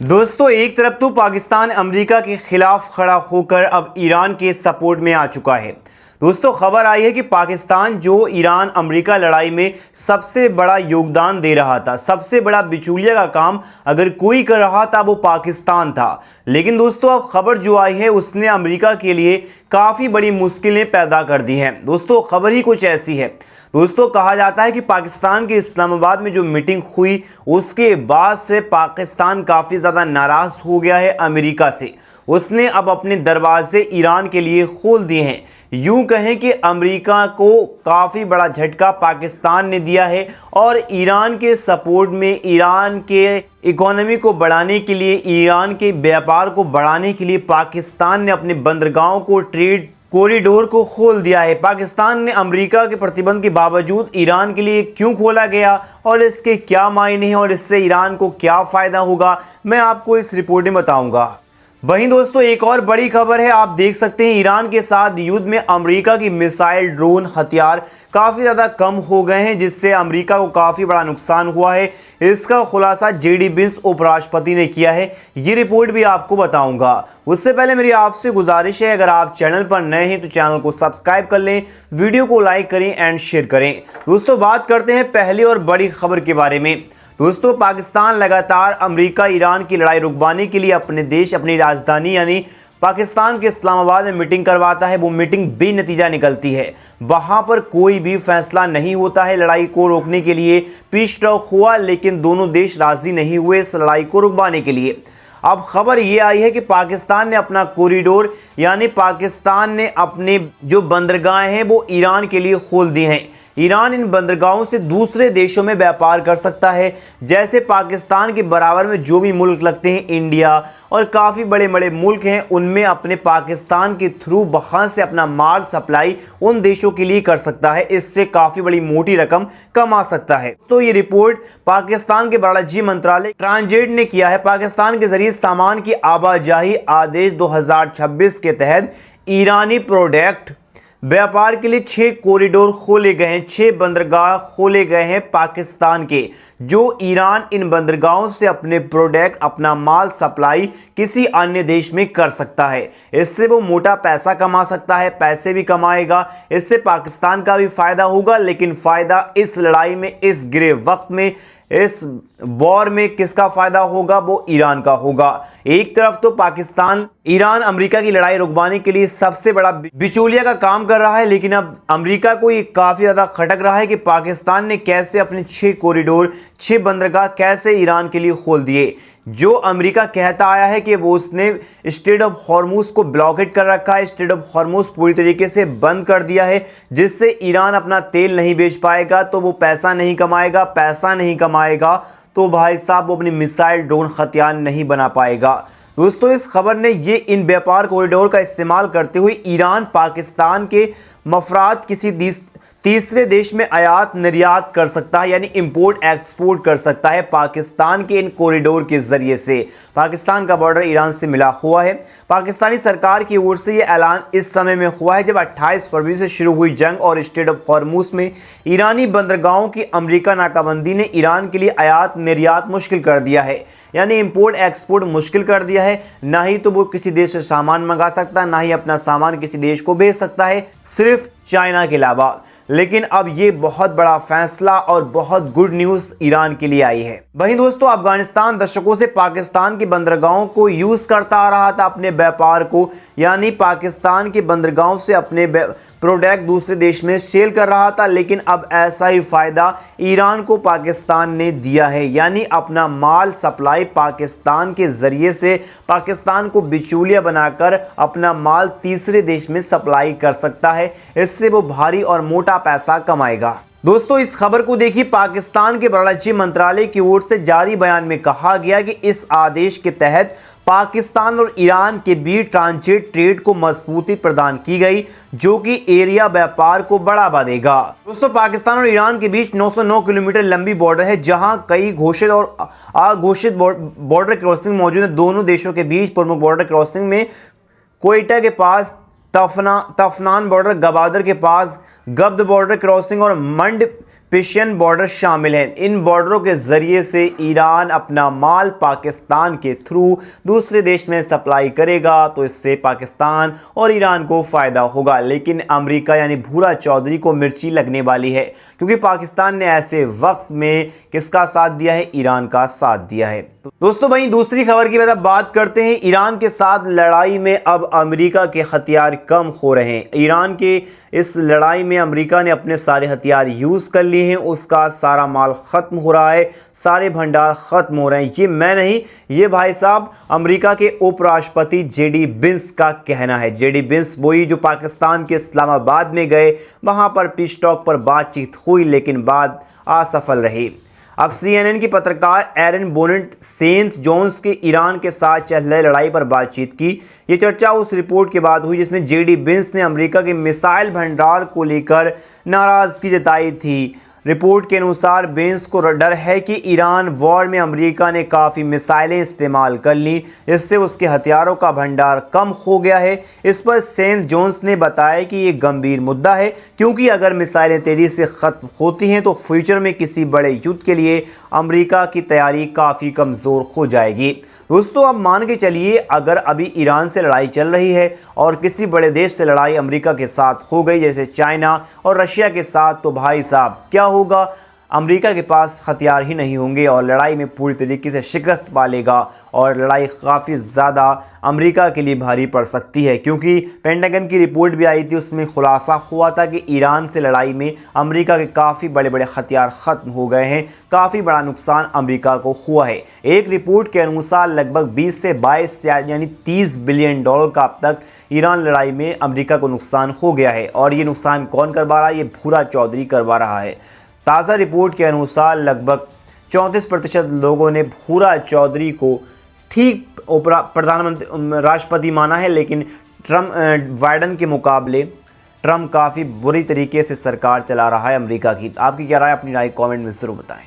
दोस्तों, एक तरफ तो पाकिस्तान अमेरिका के खिलाफ खड़ा होकर अब ईरान के सपोर्ट में आ चुका है। दोस्तों, खबर आई है कि पाकिस्तान जो ईरान अमेरिका लड़ाई में सबसे बड़ा योगदान दे रहा था, सबसे बड़ा बिचौलिया का काम अगर कोई कर रहा था वो पाकिस्तान था। लेकिन दोस्तों, अब खबर जो आई है उसने अमेरिका के लिए काफ़ी बड़ी मुश्किलें पैदा कर दी हैं। दोस्तों, खबर ही कुछ ऐसी है। दोस्तों, कहा जाता है कि पाकिस्तान के इस्लामाबाद में जो मीटिंग हुई उसके बाद से पाकिस्तान काफ़ी ज़्यादा नाराज़ हो गया है अमेरिका से। उसने अब अपने दरवाजे ईरान के लिए खोल दिए हैं। यूं कहें कि अमेरिका को काफ़ी बड़ा झटका पाकिस्तान ने दिया है और ईरान के सपोर्ट में, ईरान के इकोनॉमी को बढ़ाने के लिए, ईरान के व्यापार को बढ़ाने के लिए पाकिस्तान ने अपने बंदरगाहों को, ट्रेड कॉरिडोर को खोल दिया है। पाकिस्तान ने अमेरिका के प्रतिबंध के बावजूद ईरान के लिए क्यों खोला गया और इसके क्या मायने हैं और इससे ईरान को क्या फ़ायदा होगा, मैं आपको इस रिपोर्ट में बताऊंगा। वहीं दोस्तों, एक और बड़ी खबर है। आप देख सकते हैं ईरान के साथ युद्ध में अमेरिका की मिसाइल, ड्रोन, हथियार काफ़ी ज़्यादा कम हो गए हैं, जिससे अमेरिका को काफ़ी बड़ा नुकसान हुआ है। इसका खुलासा जेडी वेंस उपराष्ट्रपति ने किया है। ये रिपोर्ट भी आपको बताऊंगा। उससे पहले मेरी आपसे गुजारिश है, अगर आप चैनल पर नए हैं तो चैनल को सब्सक्राइब कर लें, वीडियो को लाइक करें एंड शेयर करें। दोस्तों, बात करते हैं पहली और बड़ी खबर के बारे में। दोस्तों, पाकिस्तान लगातार अमेरिका ईरान की लड़ाई रुकवाने के लिए अपने देश, अपनी राजधानी यानी पाकिस्तान के इस्लामाबाद में मीटिंग करवाता है। वो मीटिंग बेनतीजा निकलती है। वहां पर कोई भी फैसला नहीं होता है लड़ाई को रोकने के लिए। पीस टॉक हुआ लेकिन दोनों देश राजी नहीं हुए इस लड़ाई को रुकवाने के लिए। अब खबर ये आई है कि पाकिस्तान ने अपना कॉरिडोर यानी पाकिस्तान ने अपने जो बंदरगाह हैं वो ईरान के लिए खोल दिए हैं। ईरान इन बंदरगाहों से दूसरे देशों में व्यापार कर सकता है। जैसे पाकिस्तान के बराबर में जो भी मुल्क लगते हैं, इंडिया और काफ़ी बड़े बड़े मुल्क हैं, उनमें अपने पाकिस्तान के थ्रू वहाँ से अपना माल सप्लाई उन देशों के लिए कर सकता है। इससे काफ़ी बड़ी मोटी रकम कमा सकता है। तो ये रिपोर्ट पाकिस्तान के वाणिज्य मंत्रालय ट्रांजिट ने किया है। पाकिस्तान के जरिए सामान की आवाजाही आदेश 2026 के तहत ईरानी प्रोडक्ट व्यापार के लिए 6 कॉरिडोर खोले गए हैं, 6 बंदरगाह खोले गए हैं पाकिस्तान के, जो ईरान इन बंदरगाहों से अपने प्रोडक्ट, अपना माल सप्लाई किसी अन्य देश में कर सकता है। इससे वो मोटा पैसा कमा सकता है, पैसे भी कमाएगा। इससे पाकिस्तान का भी फायदा होगा, लेकिन फायदा इस लड़ाई में, इस गिरे वक्त में, इस वॉर में किसका फायदा होगा? वो ईरान का होगा। एक तरफ तो पाकिस्तान ईरान अमेरिका की लड़ाई रुकवाने के लिए सबसे बड़ा बिचौलिया का काम कर रहा है, लेकिन अब अमेरिका को ये काफ़ी ज़्यादा खटक रहा है कि पाकिस्तान ने कैसे अपने 6 कॉरिडोर, 6 बंदरगाह कैसे ईरान के लिए खोल दिए। जो अमेरिका कहता आया है कि वो उसने स्ट्रेट ऑफ हॉर्मुज को ब्लॉकेट कर रखा है, स्ट्रेट ऑफ हॉर्मुज पूरी तरीके से बंद कर दिया है, जिससे ईरान अपना तेल नहीं बेच पाएगा तो वो पैसा नहीं कमाएगा, पैसा नहीं कमाएगा तो भाई साहब वो अपनी मिसाइल, ड्रोन, हथियार नहीं बना पाएगा। दोस्तों, इस खबर ने ये इन व्यापार कॉरिडोर का इस्तेमाल करते हुए ईरान पाकिस्तान के मफरात किसी तीसरे देश में आयात निर्यात कर सकता है, यानी इंपोर्ट एक्सपोर्ट कर सकता है पाकिस्तान के इन कॉरिडोर के जरिए से। पाकिस्तान का बॉर्डर ईरान से मिला हुआ है। पाकिस्तानी सरकार की ओर से यह ऐलान इस समय में हुआ है जब 28 फरवरी से शुरू हुई जंग और स्ट्रेट ऑफ हॉर्मुज में ईरानी बंदरगाहों की अमेरिका नाकाबंदी ने ईरान के लिए आयात निर्यात मुश्किल कर दिया है, यानी इंपोर्ट एक्सपोर्ट मुश्किल कर दिया है। ना ही तो वो किसी देश से सामान मंगा सकता, ना ही अपना सामान किसी देश को भेज सकता है, सिर्फ चाइना के अलावा। लेकिन अब ये बहुत बड़ा फैसला और बहुत गुड न्यूज़ ईरान के लिए आई है। वहीं दोस्तों, अफगानिस्तान दशकों से पाकिस्तान के बंदरगाहों को यूज़ करता आ रहा था अपने व्यापार को, यानी पाकिस्तान के बंदरगाहों से अपने प्रोडक्ट दूसरे देश में सेल कर रहा था। लेकिन अब ऐसा ही फ़ायदा ईरान को पाकिस्तान ने दिया है, यानी अपना माल सप्लाई पाकिस्तान के ज़रिए से पाकिस्तान को बिचौलिया बनाकर अपना माल तीसरे देश में सप्लाई कर सकता है। इससे वो भारी और मोटा पैसा कमाएगा। दोस्तों, इस खबर को देखिए। पाकिस्तान के वाणिज्य मंत्रालय की ओर से जारी बयान में कहा गया कि इस आदेश के तहत पाकिस्तान और ईरान के बीच ट्रांजिट ट्रेड को मजबूती प्रदान की गई, जो कि एरिया व्यापार को बढ़ावा देगा। दोस्तों, पाकिस्तान और ईरान के बीच 909 किलोमीटर लंबी बॉर्डर है, जहां कई घोषित और अघोषित बॉर्डर क्रॉसिंग मौजूद है। दोनों देशों के बीच प्रमुख बॉर्डर क्रॉसिंग में क्वेटा के पास तफनान बॉर्डर, गवादर के पास गब्द बॉर्डर क्रॉसिंग और मंड पेशियन बॉर्डर शामिल हैं। इन बॉर्डरों के ज़रिए से ईरान अपना माल पाकिस्तान के थ्रू दूसरे देश में सप्लाई करेगा, तो इससे पाकिस्तान और ईरान को फ़ायदा होगा। लेकिन अमेरिका यानी भूरा चौधरी को मिर्ची लगने वाली है, क्योंकि पाकिस्तान ने ऐसे वक्त में किसका साथ दिया है? ईरान का साथ दिया है। दोस्तों वहीं दूसरी खबर की बात करते हैं। ईरान के साथ लड़ाई में अब अमेरिका के हथियार कम हो रहे हैं। ईरान के इस लड़ाई में अमेरिका ने अपने सारे हथियार यूज़ कर लिए हैं, उसका सारा माल ख़त्म हो रहा है, सारे भंडार ख़त्म हो रहे हैं। ये मैं नहीं, ये भाई साहब अमेरिका के उपराष्ट्रपति जेडी विंस का कहना है। जेडी विंस वही जो पाकिस्तान के इस्लामाबाद में गए, वहाँ पर पीस टॉक पर बातचीत हुई, लेकिन बात असफल रही। अब CNN की पत्रकार एरन बोनेट सेंट जोन्स के ईरान के साथ चल रही लड़ाई पर बातचीत की। ये चर्चा उस रिपोर्ट के बाद हुई जिसमें जेडी विंस ने अमेरिका के मिसाइल भंडार को लेकर नाराज़गी जताई थी। रिपोर्ट के अनुसार विंस को डर है कि ईरान वॉर में अमेरिका ने काफ़ी मिसाइलें इस्तेमाल कर ली, जिससे उसके हथियारों का भंडार कम हो गया है। इस पर सेंट जोन्स ने बताया कि ये गंभीर मुद्दा है, क्योंकि अगर मिसाइलें तेज़ी से ख़त्म होती हैं तो फ्यूचर में किसी बड़े युद्ध के लिए अमेरिका की तैयारी काफ़ी कमज़ोर हो जाएगी। दोस्तों अब मान के चलिए अगर अभी ईरान से लड़ाई चल रही है और किसी बड़े देश से लड़ाई अमेरिका के साथ हो गई, जैसे चाइना और रशिया के साथ, तो भाई साहब क्या होगा? अमेरिका के पास हथियार ही नहीं होंगे और लड़ाई में पूरी तरीके से शिकस्त पालेगा और लड़ाई काफ़ी ज़्यादा अमेरिका के लिए भारी पड़ सकती है। क्योंकि पेंटागन की रिपोर्ट भी आई थी, उसमें खुलासा हुआ था कि ईरान से लड़ाई में अमेरिका के काफ़ी बड़े बड़े हथियार ख़त्म हो गए हैं, काफ़ी बड़ा नुकसान अमेरिका को हुआ है। एक रिपोर्ट के अनुसार लगभग 20 से 22 यानी $30 बिलियन का अब तक ईरान लड़ाई में अमेरिका को नुकसान हो गया है। और ये नुकसान कौन करवा रहा है? ये भूरा चौधरी करवा रहा है। ताज़ा रिपोर्ट के अनुसार लगभग 34% लोगों ने भूरा चौधरी को ठीक प्रधानमंत्री राष्ट्रपति माना है, लेकिन बाइडन के मुकाबले ट्रम्प काफ़ी बुरी तरीके से सरकार चला रहा है अमेरिका की। आपकी क्या राय? अपनी राय कमेंट में ज़रूर बताएं।